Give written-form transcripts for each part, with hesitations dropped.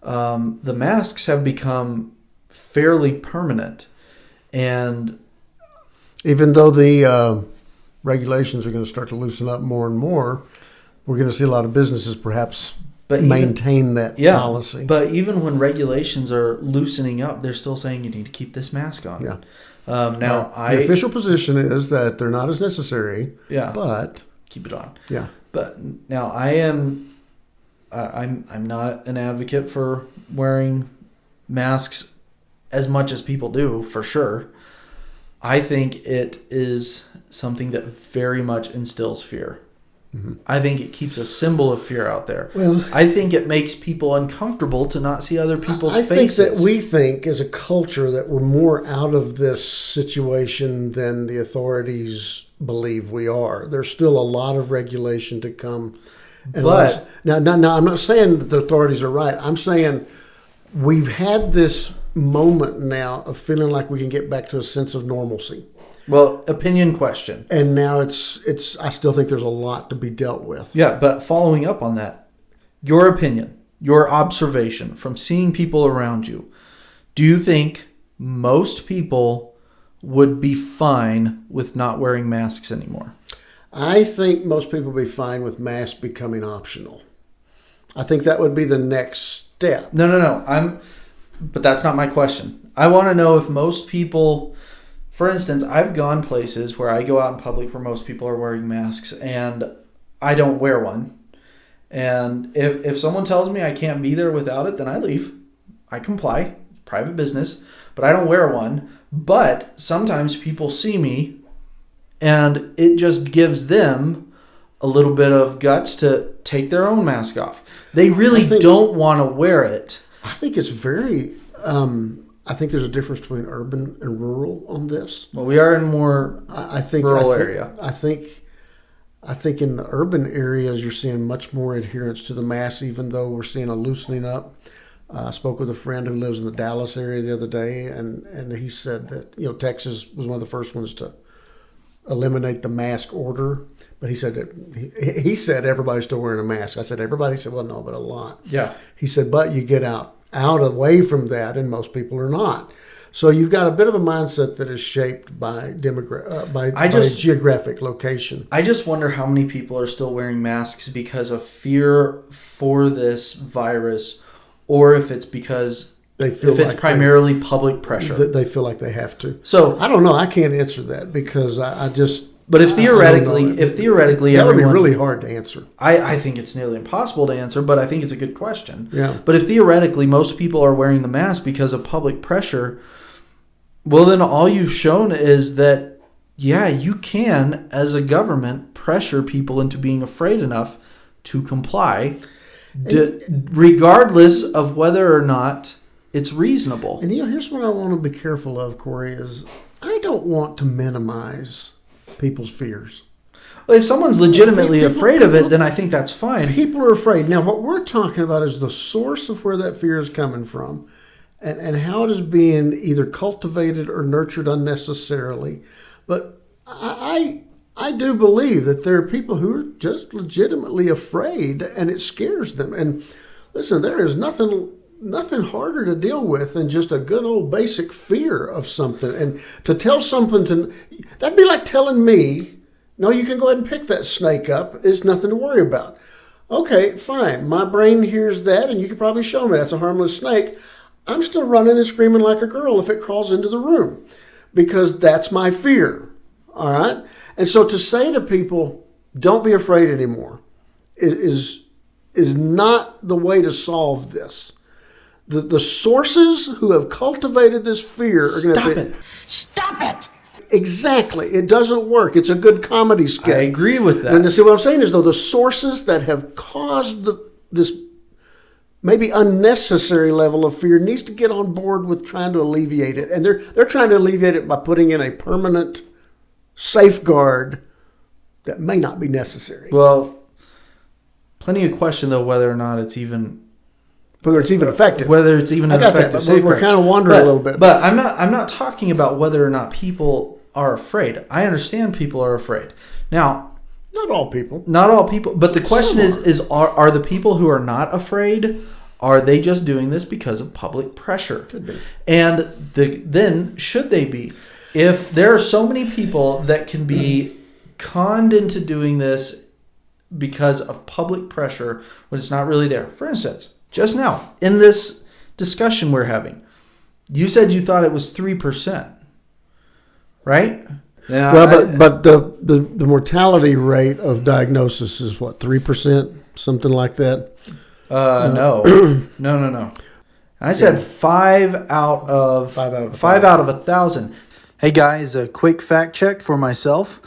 the masks have become fairly permanent. And even though the regulations are going to start to loosen up more and more, we're going to see a lot of businesses perhaps maintain that policy. But even when regulations are loosening up, they're still saying you need to keep this mask on. Yeah. The official position is that they're not as necessary. Yeah. But keep it on. Yeah. But now I'm not an advocate for wearing masks as much as people do, for sure. I think it is something that very much instills fear. Mm-hmm. I think it keeps a symbol of fear out there. Well, I think it makes people uncomfortable to not see other people's faces. I think that we think as a culture that we're more out of this situation than the authorities believe we are. There's still a lot of regulation to come. Now, I'm not saying that the authorities are right. I'm saying we've had this moment now of feeling like we can get back to a sense of normalcy. Well, opinion question. And now it's. I still think there's a lot to be dealt with. Yeah, but following up on that, your opinion, your observation from seeing people around you, do you think most people would be fine with not wearing masks anymore? I think most people would be fine with masks becoming optional. I think that would be the next step. No. But that's not my question. I want to know if most people, for instance, I've gone places where I go out in public where most people are wearing masks and I don't wear one. And if someone tells me I can't be there without it, then I leave. I comply. Private business. But I don't wear one. But sometimes people see me and it just gives them a little bit of guts to take their own mask off. They really don't want to wear it. I think it's very. I think there's a difference between urban and rural on this. Well, we are in more rural area. I think in the urban areas you're seeing much more adherence to the mask, even though we're seeing a loosening up. I spoke with a friend who lives in the Dallas area the other day, and he said that Texas was one of the first ones to eliminate the mask order. But he said that he said everybody's still wearing a mask. I said everybody. He said, well, no, but a lot. Yeah. He said, but you get out away from that, and most people are not. So you've got a bit of a mindset that is shaped by geographic location. I just wonder how many people are still wearing masks because of fear for this virus, or if it's because it's primarily public pressure. They feel like they have to. So I don't know. I can't answer that because I just. But if theoretically, that would be really hard to answer. I think it's nearly impossible to answer, but I think it's a good question. Yeah. But if theoretically most people are wearing the mask because of public pressure, well, then all you've shown is that, you can, as a government, pressure people into being afraid enough to comply, regardless of whether or not it's reasonable. And here's what I want to be careful of, Corey, is I don't want to minimize people's fears. Well, if someone's legitimately afraid of it, then I think that's fine. People are afraid. Now, what we're talking about is the source of where that fear is coming from and how it is being either cultivated or nurtured unnecessarily. But I do believe that there are people who are just legitimately afraid and it scares them. And listen, there is nothing harder to deal with than just a good old basic fear of something. And to tell someone that'd be like telling me, no, you can go ahead and pick that snake up. It's nothing to worry about. Okay, fine. My brain hears that, and you could probably show me that's a harmless snake. I'm still running and screaming like a girl if it crawls into the room because that's my fear. All right? And so to say to people, don't be afraid anymore is not the way to solve this. The sources who have cultivated this fear are going to Stop it! Exactly. It doesn't work. It's a good comedy skit. I agree with that. And see what I'm saying is, though, the sources that have caused this maybe unnecessary level of fear needs to get on board with trying to alleviate it. And they're trying to alleviate it by putting in a permanent safeguard that may not be necessary. Well, plenty of question, though, whether or not it's even... Whether it's even effective. Whether it's even an effective safeguard. We're kind of wondering a little bit. But I'm not talking about whether or not people are afraid. I understand people are afraid. Now, not all people. Not all people. But the question is are the people who are not afraid, Are they just doing this because of public pressure? Could be. And then should they be? If there are so many people that can be conned into doing this because of public pressure when it's not really there. For instance, just now in this discussion we're having, you said you thought it was 3%, right? Now, Well, but the mortality rate of diagnosis is what, 3%, something like that. No. I said 5 out of 1,000. Hey guys, a quick fact check for myself.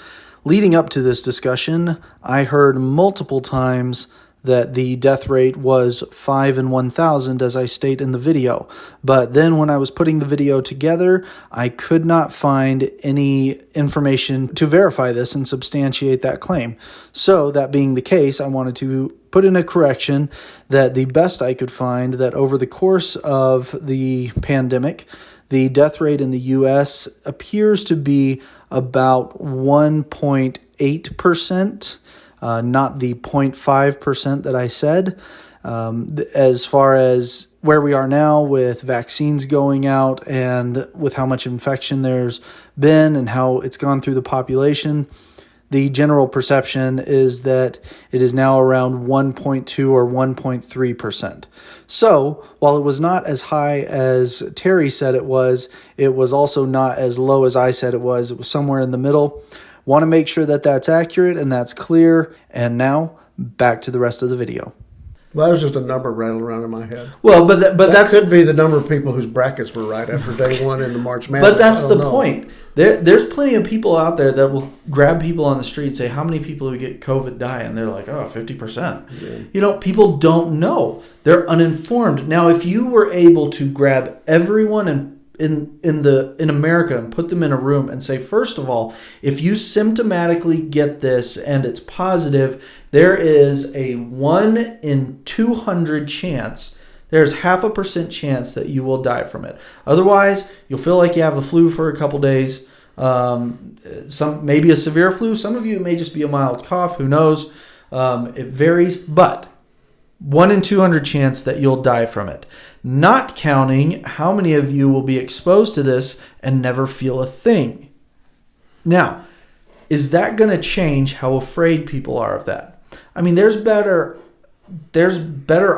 Leading up to this discussion, I heard multiple times that the death rate was 5 in 1,000, as I state in the video. But then when I was putting the video together, I could not find any information to verify this and substantiate that claim. So that being the case, I wanted to put in a correction that the best I could find, that over the course of the pandemic, the death rate in the U.S. appears to be about 1.8%, not the 0.5% that I said. As far as where we are now with vaccines going out and with how much infection there's been and how it's gone through the population, the general perception is that it is now around 1.2 or 1.3%. So, while it was not as high as Terry said it was also not as low as I said it was. It was somewhere in the middle. Want to make sure that that's accurate and that's clear. And now, back to the rest of the video. Well, that was just a number rattling around in my head. Well, but that could be the number of people whose brackets were right after day one in the March Madness. But that's the point. There's plenty of people out there that will grab people on the street and say, how many people who get COVID die? And they're like, 50%. Yeah. People don't know. They're uninformed. Now, if you were able to grab everyone in America and put them in a room and say, first of all, if you symptomatically get this and it's positive, there is a 1 in 200 chance. There's 0.5% chance that you will die from it. Otherwise, you'll feel like you have the flu for a couple days. Maybe a severe flu. Some of you, it may just be a mild cough. Who knows? It varies. But 1 in 200 chance that you'll die from it. Not counting how many of you will be exposed to this and never feel a thing. Now, is that going to change how afraid people are of that? I mean, there's better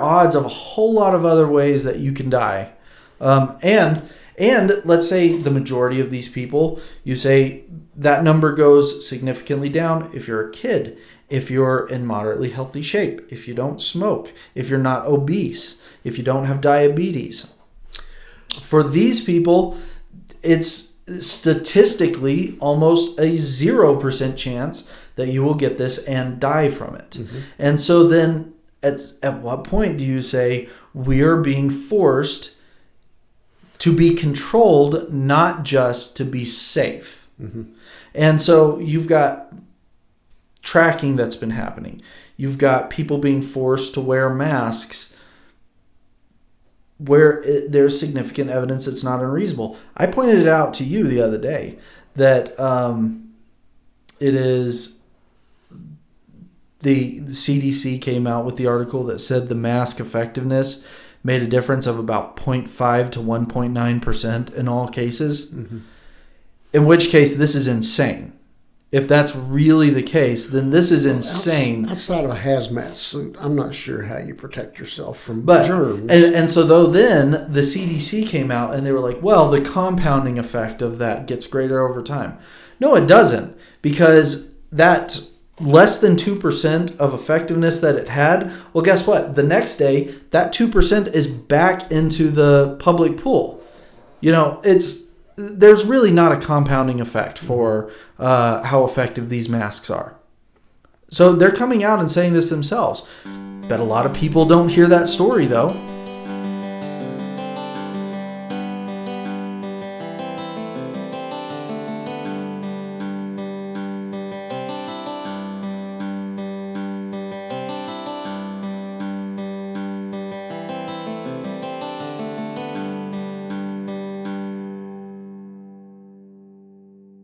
odds of a whole lot of other ways that you can die. And let's say the majority of these people, you say that number goes significantly down if you're a kid, if you're in moderately healthy shape, if you don't smoke, if you're not obese, if you don't have diabetes. For these people, it's statistically almost a 0% chance that you will get this and die from it. Mm-hmm. And so then at what point do you say we're being forced to be controlled, not just to be safe? Mm-hmm. And so you've got tracking that's been happening. You've got people being forced to wear masks where there's significant evidence it's not unreasonable. I pointed it out to you the other day that it is the CDC came out with the article that said the mask effectiveness made a difference of about 0.5 to 1.9% in all cases. Mm-hmm. In which case, this is insane. If that's really the case, then this is insane. Outside of a hazmat suit, I'm not sure how you protect yourself from germs. And so then the CDC came out and they were like, well, the compounding effect of that gets greater over time. No, it doesn't, because that less than 2% of effectiveness that it had, well, guess what? The next day, that 2% is back into the public pool. There's really not a compounding effect for how effective these masks are. So they're coming out and saying this themselves. Bet a lot of people don't hear that story, though.